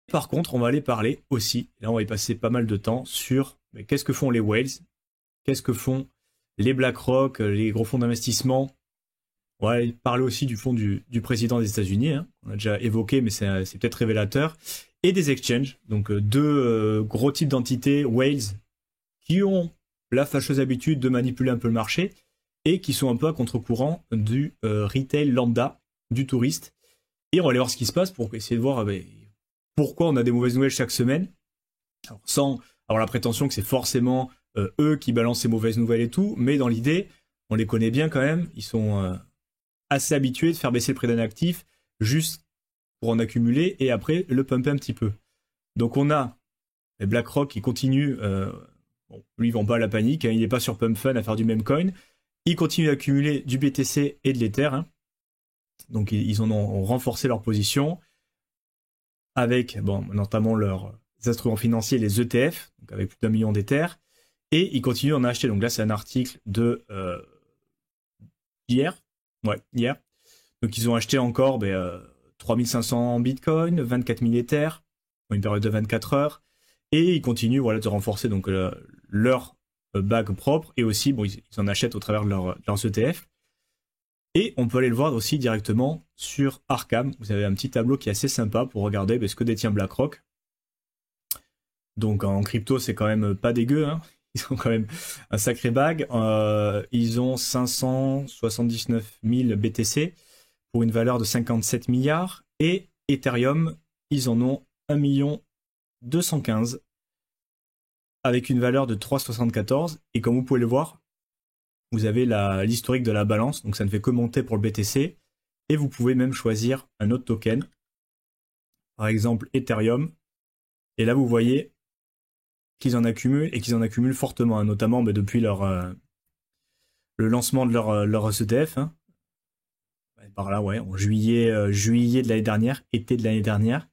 Par contre, on va aller parler aussi, là on va y passer pas mal de temps, sur qu'est-ce que font les whales, qu'est-ce que font les BlackRock, les gros fonds d'investissement. On va aller parler aussi du fonds du président des États-Unis, hein, on a déjà évoqué, mais c'est peut-être révélateur, et des exchanges, donc deux gros types d'entités, whales, qui ont la fâcheuse habitude de manipuler un peu le marché, et qui sont un peu à contre-courant du retail lambda, du touriste. Et on va aller voir ce qui se passe pour essayer de voir pourquoi on a des mauvaises nouvelles chaque semaine, alors, sans avoir la prétention que c'est forcément eux qui balancent ces mauvaises nouvelles et tout, mais dans l'idée, on les connaît bien quand même, ils sont assez habitués de faire baisser le prix d'un actif juste pour en accumuler et après le pumper un petit peu. Donc on a BlackRock qui continue, bon, lui il vend pas la panique, hein, il n'est pas sur Pump Fund à faire du meme coin, il continue d'accumuler du BTC et de l'Ether, hein. Donc ils en ont renforcé leur position avec bon, notamment leurs instruments financiers, les ETF, donc avec plus d'1 million d'Ether, et ils continuent d'en acheter. Donc là c'est un article de hier. Donc ils ont acheté encore 3500 Bitcoin, 24 000 Ether, pour une période de 24 heures, et ils continuent voilà, de renforcer donc, leur bague propre, et aussi bon, ils en achètent au travers de leurs ETF. Et on peut aller le voir aussi directement sur Arkham. Vous avez un petit tableau qui est assez sympa pour regarder ce que détient BlackRock. Donc en crypto, c'est quand même pas dégueu, hein. Ils ont quand même un sacré bag. Ils ont 579 000 BTC pour une valeur de 57 milliards. Et Ethereum, ils en ont 1 215 000 avec une valeur de 3,74. Et comme vous pouvez le voir, vous avez l'historique de la balance. Donc ça ne fait que monter pour le BTC. Et vous pouvez même choisir un autre token. Par exemple Ethereum. Et là, vous voyez qu'ils en accumulent et qu'ils en accumulent fortement, hein, notamment depuis le lancement de leur ETF, hein. Par là, ouais, en juillet de l'année dernière, été de l'année dernière,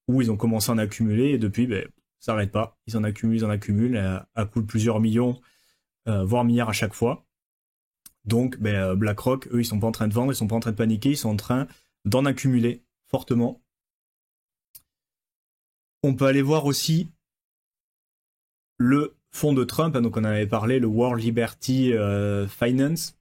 où ils ont commencé à en accumuler et depuis, ça n'arrête pas. Ils en accumulent à coût de plusieurs millions, voire milliards à chaque fois. Donc, BlackRock, eux, ils sont pas en train de vendre, ils sont pas en train de paniquer, ils sont en train d'en accumuler fortement. On peut aller voir aussi le fonds de Trump, hein, donc on en avait parlé, le World Liberty Finance,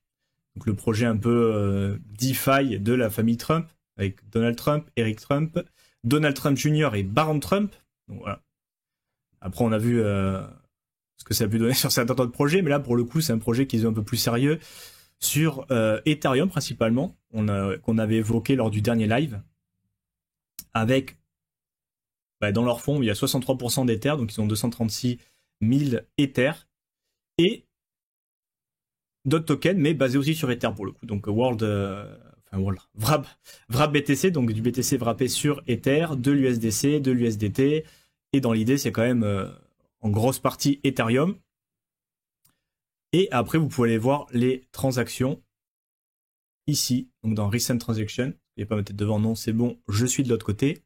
donc le projet un peu DeFi de la famille Trump, avec Donald Trump, Eric Trump, Donald Trump Jr. et Barron Trump. Donc voilà. Après, on a vu ce que ça a pu donner sur certains autres projets, mais là, pour le coup, c'est un projet qui est un peu plus sérieux sur Ethereum principalement, qu'on avait évoqué lors du dernier live, avec dans leur fonds, il y a 63% d'Ether, donc ils ont 236 000 Ether, et d'autres tokens, mais basés aussi sur Ether pour le coup. Donc Vrab BTC, donc du BTC wrappé sur Ether, de l'USDC, de l'USDT, et dans l'idée, c'est quand même en grosse partie Ethereum. Et après, vous pouvez aller voir les transactions ici, donc dans Recent Transaction. Il n'y a pas ma tête devant, non, c'est bon, je suis de l'autre côté.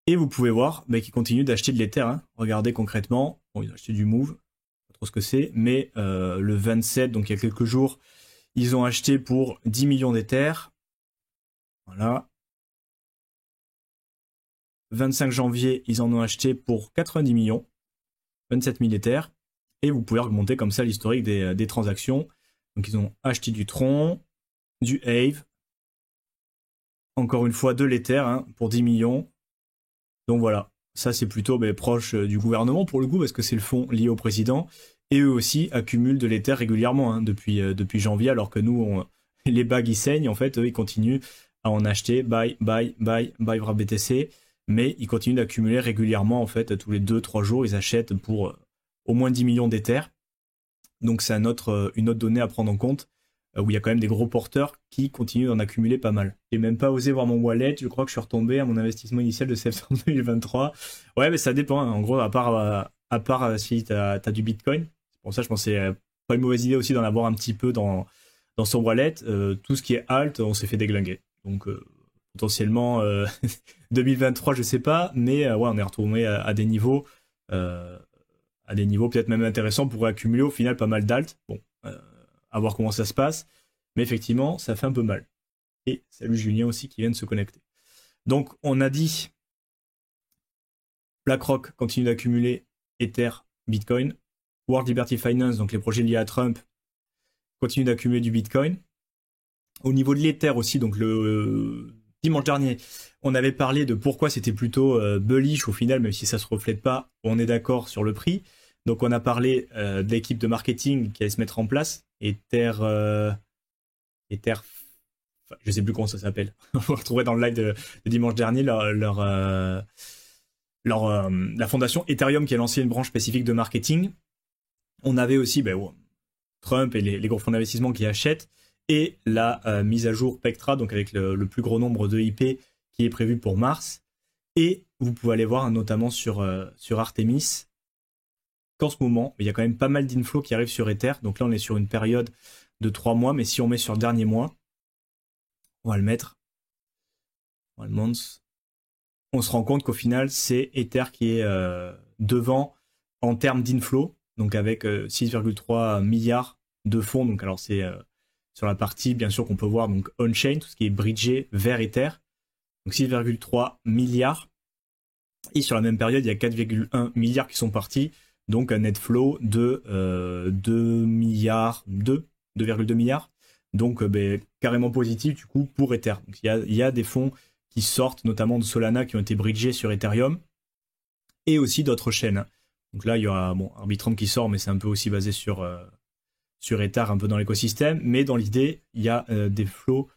Et vous pouvez voir qu'ils continuent d'acheter de l'Ether, hein. Regardez concrètement, bon, ils ont acheté du Move, pas trop ce que c'est, mais le 27, donc il y a quelques jours, ils ont acheté pour 10 millions d'Ether. Voilà. 25 janvier, ils en ont acheté pour 90 millions, 27 000 Ether. Et vous pouvez remonter comme ça l'historique des transactions. Donc ils ont acheté du Tron, du Aave, encore une fois de l'Ether, hein, pour 10 millions. Donc voilà, ça c'est plutôt proche du gouvernement pour le coup, parce que c'est le fonds lié au président. Et eux aussi accumulent de l'Ether régulièrement, hein, depuis janvier, alors que nous, les bagues ils saignent, en fait, eux ils continuent à en acheter, buy Vrab BTC, mais ils continuent d'accumuler régulièrement, en fait, tous les 2-3 jours, ils achètent pour au moins 10 millions d'Ether. Donc c'est une autre donnée à prendre en compte, où il y a quand même des gros porteurs qui continuent d'en accumuler pas mal. J'ai même pas osé voir mon wallet, je crois que je suis retombé à mon investissement initial de septembre 2023. Ouais, mais ça dépend, hein. En gros, à part si t'as du Bitcoin. C'est pour ça, je pensais pas une mauvaise idée aussi d'en avoir un petit peu dans son wallet. Tout ce qui est alt, on s'est fait déglinguer. Donc potentiellement 2023, je sais pas, mais ouais, on est retourné à des niveaux peut-être même intéressants pour accumuler au final pas mal d'alt. Bon, à voir comment ça se passe. Mais effectivement, ça fait un peu mal. Et salut Julien aussi qui vient de se connecter. Donc, on a dit BlackRock continue d'accumuler Ether, Bitcoin. World Liberty Finance, donc les projets liés à Trump, continuent d'accumuler du Bitcoin. Au niveau de l'Ether aussi, donc le dimanche dernier, on avait parlé de pourquoi c'était plutôt bullish au final, même si ça se reflète pas, on est d'accord sur le prix. Donc on a parlé de l'équipe de marketing qui allait se mettre en place. Ether, je sais plus comment ça s'appelle. On va retrouver dans le live de dimanche dernier la fondation Ethereum qui a lancé une branche spécifique de marketing. On avait aussi Trump et les gros fonds d'investissement qui achètent et la mise à jour Pectra, donc avec le plus gros nombre de IP qui est prévu pour mars. Et vous pouvez aller voir notamment sur Artemis qu'en ce moment, il y a quand même pas mal d'inflows qui arrivent sur Ether. Donc là, on est sur une période de 3 mois, mais si on met sur le dernier mois, on va le mettre, on se rend compte qu'au final, c'est Ether qui est devant en termes d'inflow, donc avec 6,3 milliards de fonds. Donc alors c'est sur la partie bien sûr qu'on peut voir donc on-chain, tout ce qui est bridgé vers Ether, donc 6,3 milliards. Et sur la même période, il y a 4,1 milliards qui sont partis, donc un net flow de 2,2 milliards, donc carrément positif du coup pour Ether. Donc il y a des fonds qui sortent notamment de Solana qui ont été bridgés sur Ethereum et aussi d'autres chaînes. Donc là il y aura Arbitrum qui sort, mais c'est un peu aussi basé sur Ether, un peu dans l'écosystème, mais dans l'idée il y a des flows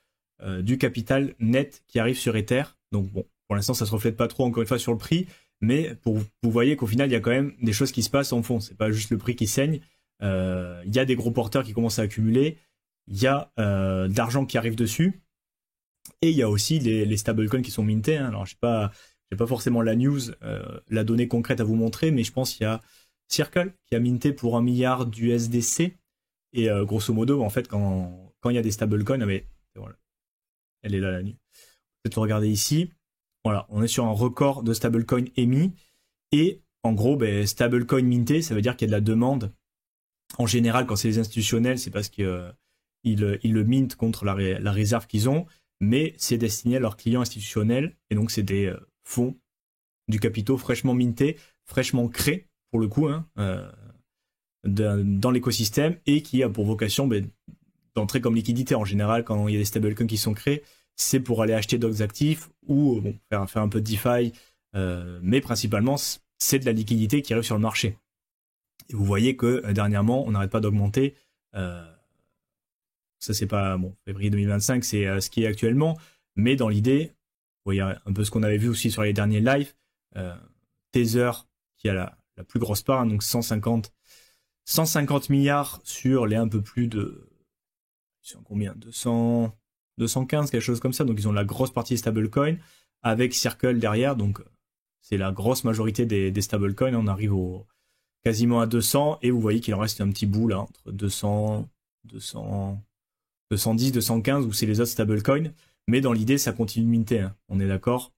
du capital net qui arrivent sur Ether. Donc bon, pour l'instant ça se reflète pas trop encore une fois sur le prix, mais vous voyez qu'au final il y a quand même des choses qui se passent en fond, c'est pas juste le prix qui saigne. Il y a des gros porteurs qui commencent à accumuler, il y a de l'argent qui arrive dessus, et il y a aussi les stablecoins qui sont mintés. Alors j'ai pas forcément la news, la donnée concrète à vous montrer, mais je pense qu'il y a Circle qui a minté pour 1 milliard d'USDC, et grosso modo en fait quand il y a des stablecoins, voilà, elle est là la news. Peut-être regarder ici. Voilà, on est sur un record de stablecoin émis, et en gros, stablecoin minté, ça veut dire qu'il y a de la demande. En général, quand c'est les institutionnels, c'est parce qu'ils le mintent contre la réserve qu'ils ont, mais c'est destiné à leurs clients institutionnels, et donc c'est des fonds du capitaux fraîchement mintés, fraîchement créés, pour le coup, dans l'écosystème, et qui a pour vocation d'entrer comme liquidité. En général, quand il y a des stablecoins qui sont créés, c'est pour aller acheter d'autres actifs ou faire un peu de DeFi, mais principalement c'est de la liquidité qui arrive sur le marché. Et vous voyez que dernièrement on n'arrête pas d'augmenter. Ça c'est pas février 2025, c'est ce qui est actuellement, mais dans l'idée, vous voyez un peu ce qu'on avait vu aussi sur les derniers lives. Tether qui a la plus grosse part, donc 150 milliards sur les un peu plus de combien, 215, quelque chose comme ça. Donc ils ont la grosse partie stablecoin avec Circle derrière, donc c'est la grosse majorité des stablecoins. On arrive quasiment à 200, et vous voyez qu'il en reste un petit bout là entre 200, 210, 215 où c'est les autres stablecoins, mais dans l'idée ça continue de minter. On est d'accord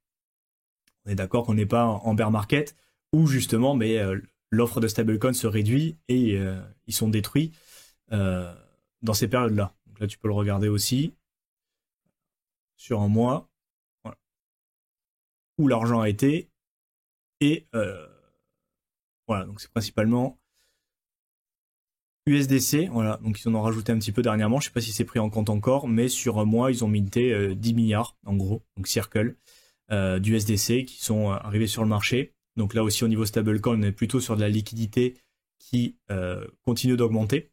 qu'on n'est pas en bear market où justement l'offre de stablecoins se réduit et ils sont détruits dans ces périodes là. Donc là tu peux le regarder aussi sur un mois, voilà, où l'argent a été, et voilà, donc c'est principalement USDC, voilà, donc ils en ont rajouté un petit peu dernièrement, je sais pas si c'est pris en compte encore, mais sur un mois ils ont minté 10 milliards en gros, donc Circle, d'USDC qui sont arrivés sur le marché. Donc là aussi au niveau stablecoin on est plutôt sur de la liquidité qui continue d'augmenter.